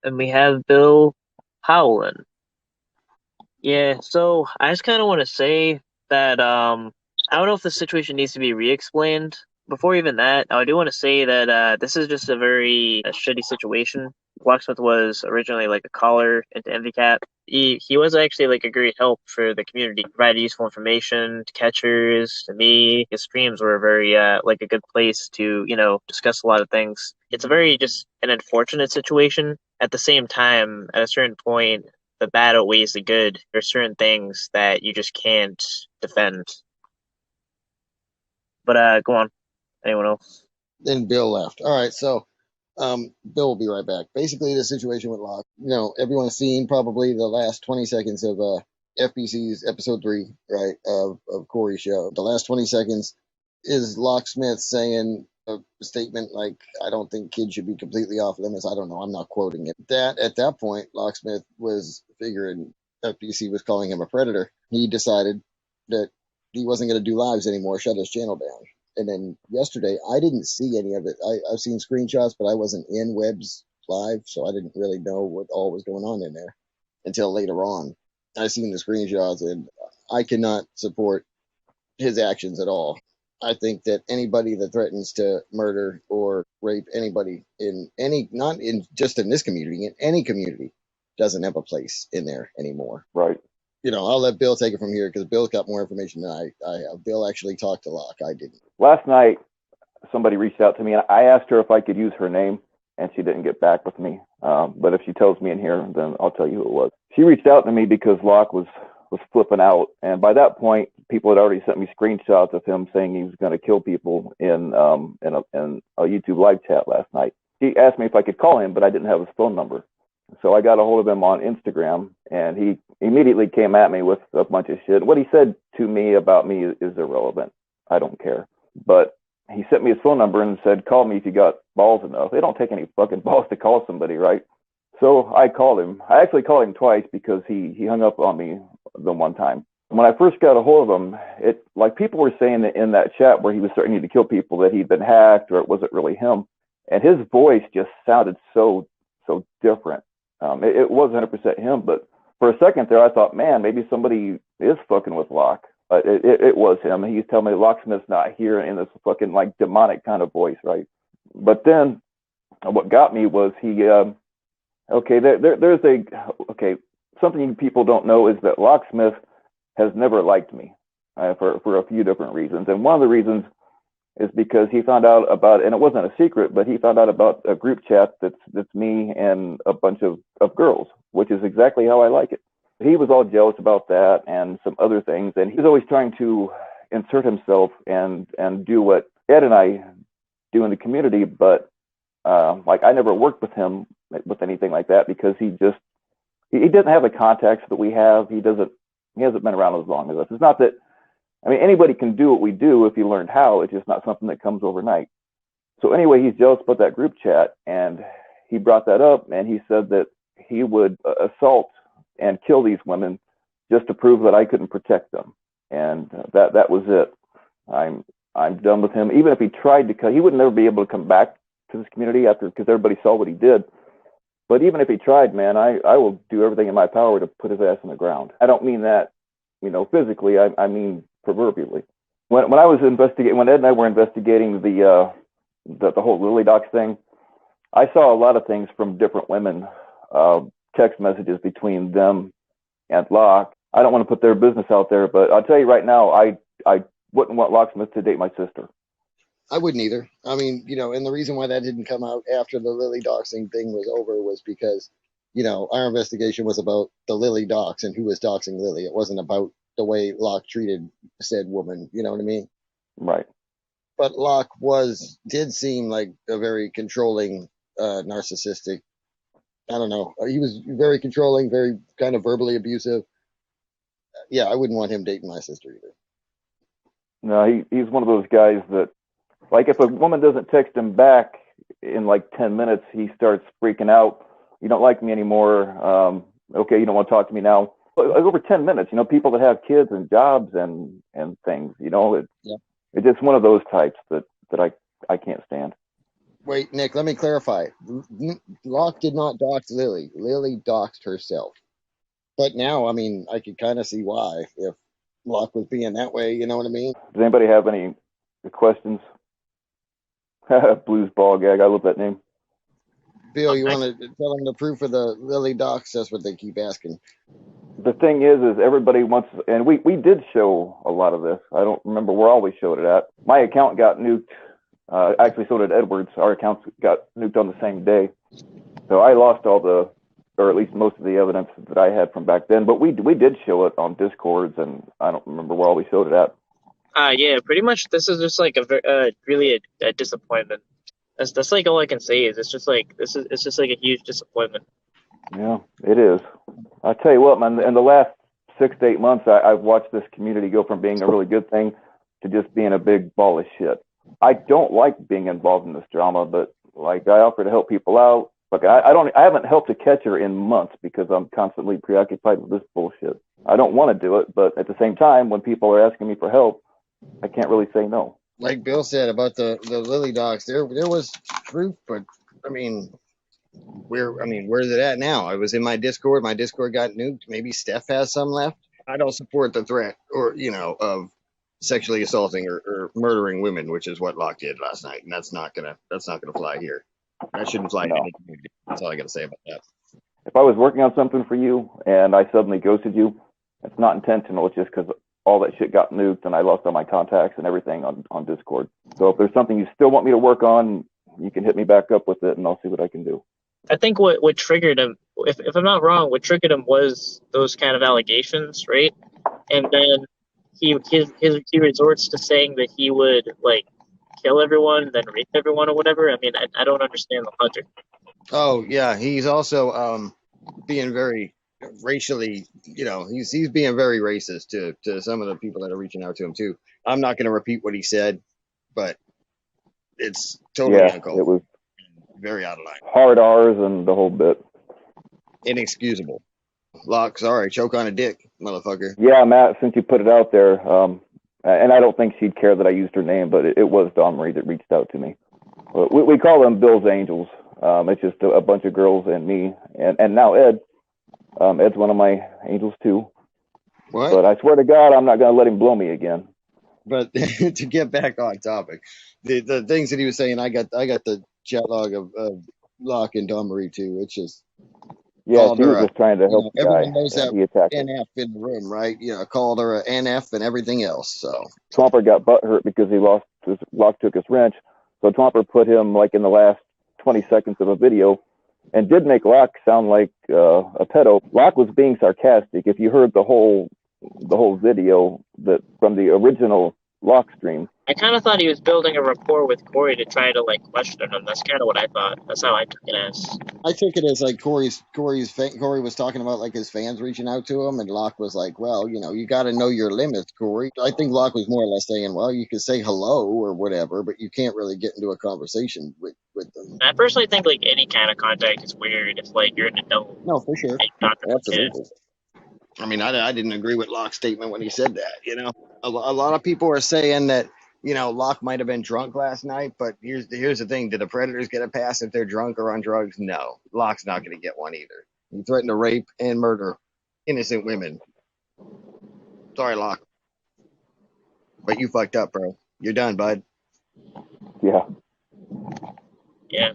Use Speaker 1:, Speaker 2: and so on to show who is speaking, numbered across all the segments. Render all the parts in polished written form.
Speaker 1: and we have Bill Howland. Yeah, so I just kind of want to say that I don't know if the situation needs to be re-explained. Before even that, I do want to say that this is just a very shitty situation. Locksmith was originally like a caller into MVCat. He was actually like a great help for the community, provided useful information to catchers, to me. His streams were very like a good place to, discuss a lot of things. It's a very just an unfortunate situation. At the same time, at a certain point, the bad outweighs the good. There's certain things that you just can't defend. But go on. Anyone else?
Speaker 2: Then Bill left. All right, so Bill will be right back. Basically, the situation with Locke, everyone's seen probably the last 20 seconds of FBC's episode 3, right, of Corey's show. The last 20 seconds is Locksmith saying a statement like, I don't think kids should be completely off limits. I don't know. I'm not quoting it. That At that point, Locksmith was figuring FBC was calling him a predator. He decided that he wasn't going to do lives anymore, shut his channel down. And then yesterday, I didn't see any of it. I've seen screenshots, but I wasn't in Webb's live, so I didn't really know what all was going on in there until later on. I seen the screenshots, and I cannot support his actions at all. I think that anybody that threatens to murder or rape anybody in any, not in just in this community, in any community, doesn't have a place in there anymore.
Speaker 3: Right.
Speaker 2: I'll let Bill take it from here because Bill's got more information than I have. Bill actually talked to Locke. I didn't.
Speaker 3: Last night, somebody reached out to me, and I asked her if I could use her name, and she didn't get back with me. But if she tells me in here, then I'll tell you who it was. She reached out to me because Locke was flipping out, and by that point, people had already sent me screenshots of him saying he was going to kill people in a YouTube live chat last night. He asked me if I could call him, but I didn't have his phone number. So I got a hold of him on Instagram, and he immediately came at me with a bunch of shit. What he said to me about me is irrelevant. I don't care. But he sent me his phone number and said, call me if you got balls enough. They don't take any fucking balls to call somebody, right? So I called him. I actually called him twice because he hung up on me the one time. When I first got a hold of him, it like people were saying that in that chat where he was starting to kill people that he'd been hacked or it wasn't really him. And his voice just sounded so different. It was 100% him, but for a second there, I thought, man, maybe somebody is fucking with Locke. But it was him. He's telling me Locksmith's not here in this fucking like demonic kind of voice, right? But then what got me was something people don't know is that Locksmith has never liked me for a few different reasons. And one of the reasons is because he found out about, and it wasn't a secret, but he found out about a group chat that's me and a bunch of girls, which is exactly how I like it. He was all jealous about that and some other things, and he was always trying to insert himself and do what Ed and I do in the community, but like I never worked with him with anything like that because he doesn't have the contacts that we have. He hasn't been around as long as us. It's not that, I mean, anybody can do what we do if you learned how. It's just not something that comes overnight. So anyway, he's jealous about that group chat, and he brought that up, and he said that he would assault and kill these women just to prove that I couldn't protect them. And that was it. I'm done with him. Even if he tried to cut, he would never be able to come back to this community because everybody saw what he did. But even if he tried, man, I will do everything in my power to put his ass on the ground. I don't mean that, physically. I mean proverbially. When I was when Ed and I were investigating the whole Lily Docs thing, I saw a lot of things from different women, text messages between them and Locke. I don't want to put their business out there, but I'll tell you right now, I wouldn't want Locksmith to date my sister.
Speaker 2: I wouldn't either. I mean, and the reason why that didn't come out after the Lily doxing thing was over was because, our investigation was about the Lily dox and who was doxing Lily. It wasn't about the way Locke treated said woman. You know what I mean?
Speaker 3: Right.
Speaker 2: But Locke did seem like a very controlling, narcissistic. I don't know. He was very controlling, very kind of verbally abusive. Yeah, I wouldn't want him dating my sister either.
Speaker 3: No, he's one of those guys that, like, if a woman doesn't text him back in like 10 minutes, he starts freaking out. You don't like me anymore. Okay, you don't want to talk to me now. Over 10 minutes, people that have kids and jobs and things, it's just one of those types that I can't stand.
Speaker 2: Wait, Nick, let me clarify. Locke did not dox Lily. Lily doxed herself. But now, I mean, I could kind of see why if Locke was being that way. You know what I mean?
Speaker 3: Does anybody have any questions? Blues ball gag. I love that name.
Speaker 2: Bill, you want to tell them the proof of the Lily dox? That's what they keep asking.
Speaker 3: The thing is everybody wants, and we did show a lot of this. I don't remember where all we showed it at. My account got nuked. Actually, so did Edwards. Our accounts got nuked on the same day. So I lost all the, or at least most of the evidence that I had from back then. But we did show it on Discords, and I don't remember where all we showed it at.
Speaker 1: Yeah, pretty much. This is just like really a disappointment. That's like all I can say is it's just like a huge disappointment.
Speaker 3: Yeah, it is. I tell you what, man. In the last 6 to 8 months, I've watched this community go from being a really good thing to just being a big ball of shit. I don't like being involved in this drama, but like I offer to help people out. Like I haven't helped a catcher in months because I'm constantly preoccupied with this bullshit. I don't want to do it, but at the same time, when people are asking me for help, I can't really say no.
Speaker 2: Like Bill said about the Lily dox, there was truth, but I mean, where's it at now? I was in my Discord. My Discord got nuked. Maybe Steph has some left. I don't support the threat or of sexually assaulting or murdering women, which is what Locke did last night, and that's not gonna fly here. That shouldn't fly in
Speaker 3: No.
Speaker 2: any community. That's all I gotta say about that.
Speaker 3: If I was working on something for you and I suddenly ghosted you, it's not intentional. It's just because all that shit got nuked and I lost all my contacts and everything on Discord. So if there's something you still want me to work on, you can hit me back up with it and I'll see what I can do.
Speaker 1: I think what triggered him, if I'm not wrong, what triggered him was those kind of allegations, right? And then he resorts to saying that he would like kill everyone, then rape everyone or whatever. I mean, I don't understand the logic.
Speaker 2: Oh yeah, he's also being very racially, he's being very racist to some of the people that are reaching out to him too. I'm not going to repeat what he said, but it's totally uncalled
Speaker 3: it was
Speaker 2: very out of line,
Speaker 3: hard R's and the whole bit.
Speaker 2: inexcusable. Locke, sorry, choke on a dick, motherfucker.
Speaker 3: Yeah, Matt, since you put it out there, and I don't think she'd care that I used her name, but it was Dawn Marie that reached out to me. We call them Bill's Angels. It's just a bunch of girls and me, and now Ed. Ed's one of my angels too.
Speaker 2: What?
Speaker 3: But I swear to God, I'm not going to let him blow me again.
Speaker 2: But to get back on topic, the things that he was saying, I got the chat log of Locke and Dawn Marie too. It's just
Speaker 3: yeah, she was just trying to help the guy.
Speaker 2: Everyone knows that
Speaker 3: he attacked
Speaker 2: NF in the room, right? Called her a NF and everything else. So
Speaker 3: Twomper got butthurt because Locke took his wrench. So Twomper put him like in the last 20 seconds of a video and did make Locke sound like a pedo. Locke was being sarcastic. If you heard the whole video that from the original Locke stream,
Speaker 1: I kind of thought he was building a rapport with Corey to try to like question him. That's kind of what I thought. That's how I took it as.
Speaker 2: I took it as like Corey was talking about like his fans reaching out to him, and Locke was like, "Well, you got to know your limits, Corey." I think Locke was more or less saying, "Well, you can say hello or whatever, but you can't really get into a conversation with them."
Speaker 1: I personally think like any kind of contact is weird if like you're an adult.
Speaker 2: No, for sure, absolutely. I mean, I didn't agree with Locke's statement when he said that. A lot of people are saying that Locke might have been drunk last night, but here's the thing: do the Predators get a pass if they're drunk or on drugs? No, Locke's not going to get one either. He threatened to rape and murder innocent women. Sorry, Locke, but you fucked up, bro. You're done, bud.
Speaker 3: Yeah.
Speaker 1: Yeah,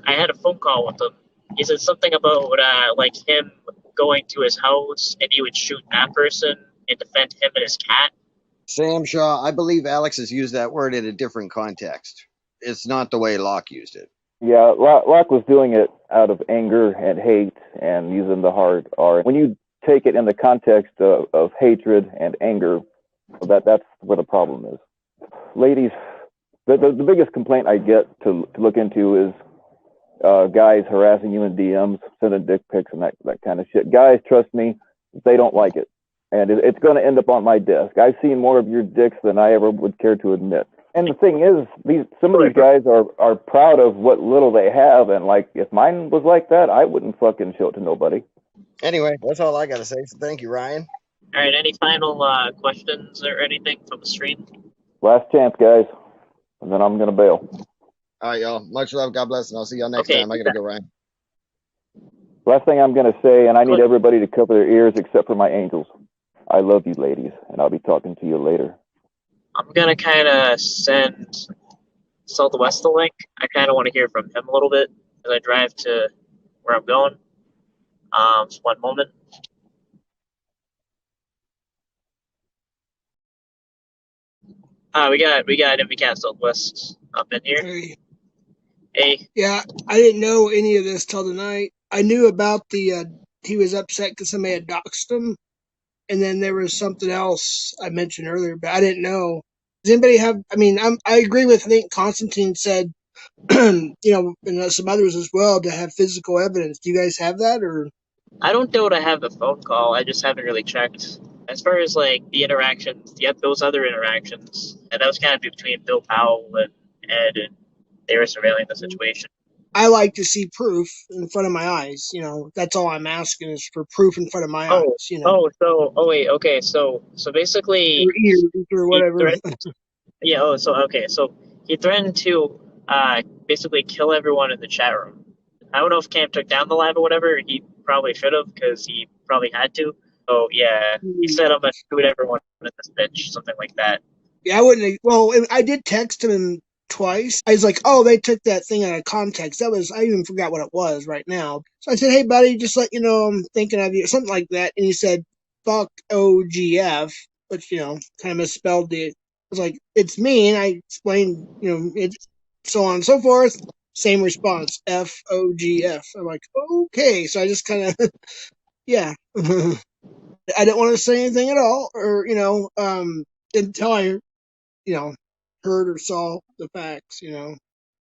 Speaker 1: I had a phone call with him. He said something about like him going to his house and he would shoot that person and defend him and his cat.
Speaker 2: Sam Shaw, I believe Alex has used that word in a different context. It's not the way Locke used it.
Speaker 3: Yeah, Locke was doing it out of anger and hate and using the hard R. When you take it in the context of hatred and anger, that's where the problem is. Ladies, the biggest complaint I get to look into is guys harassing you in DMs, sending dick pics and that kind of shit. Guys, trust me, they don't like it. And it's going to end up on my desk. I've seen more of your dicks than I ever would care to admit. And the thing is, some of these guys are proud of what little they have. And like, if mine was like that, I wouldn't fucking show it to nobody.
Speaker 2: Anyway, that's all I got to say. So thank you, Ryan.
Speaker 1: All right, any final questions or anything from the stream?
Speaker 3: Last chance, guys. And then I'm going to bail.
Speaker 2: All right, y'all. Much love. God bless, and I'll see y'all next
Speaker 1: Okay,
Speaker 2: time. I gotta go, Ryan.
Speaker 3: Last thing I'm going to say, and I need
Speaker 1: good.
Speaker 3: everybody to cover their ears except for my angels. I love you, ladies, and I'll be talking to you later.
Speaker 1: I'm gonna kind of send Southwest a link. I kind of want to hear from him a little bit as I drive to where I'm going. Just one moment. We got MVCast Southwest up in here.
Speaker 4: Hey,
Speaker 1: Hey,
Speaker 4: yeah, I didn't know any of this till tonight. I knew about he was upset because somebody had doxed him, and then there was something else I mentioned earlier, but I didn't know. Does anybody have? I mean, I agree with. I think Constantine said, and some others as well, to have physical evidence. Do you guys have that, or?
Speaker 1: I don't know to have the phone call. I just haven't really checked. As far as like the interactions, yep, those other interactions, and that was kind of between Bill Powell and Ed, and they were surveilling the situation.
Speaker 4: I like to see proof in front of my eyes. That's all I'm asking is for proof in front of my
Speaker 1: Oh,
Speaker 4: eyes.
Speaker 1: wait, okay, so basically,
Speaker 4: Or ears or
Speaker 1: he
Speaker 4: whatever.
Speaker 1: threatened. Yeah. Oh, so okay, so he threatened to basically kill everyone in the chat room. I don't know if Cam took down the live or whatever. He probably should have because he probably had to. So yeah, he said I'm gonna shoot everyone in this bitch, something like that.
Speaker 4: Yeah, I wouldn't. Well, I did text him twice. I was like, "Oh, they took that thing out of context." I even forgot what it was right now. So I said, "Hey, buddy, just let you know I'm thinking of you," something like that. And he said, "Fuck OGF," which kind of misspelled it. I was like, "It's me," and I explained, it's so on and so forth. Same response, FOGF. I'm like, okay. So I just kind of, yeah. I didn't want to say anything at all, or until I heard or saw the facts.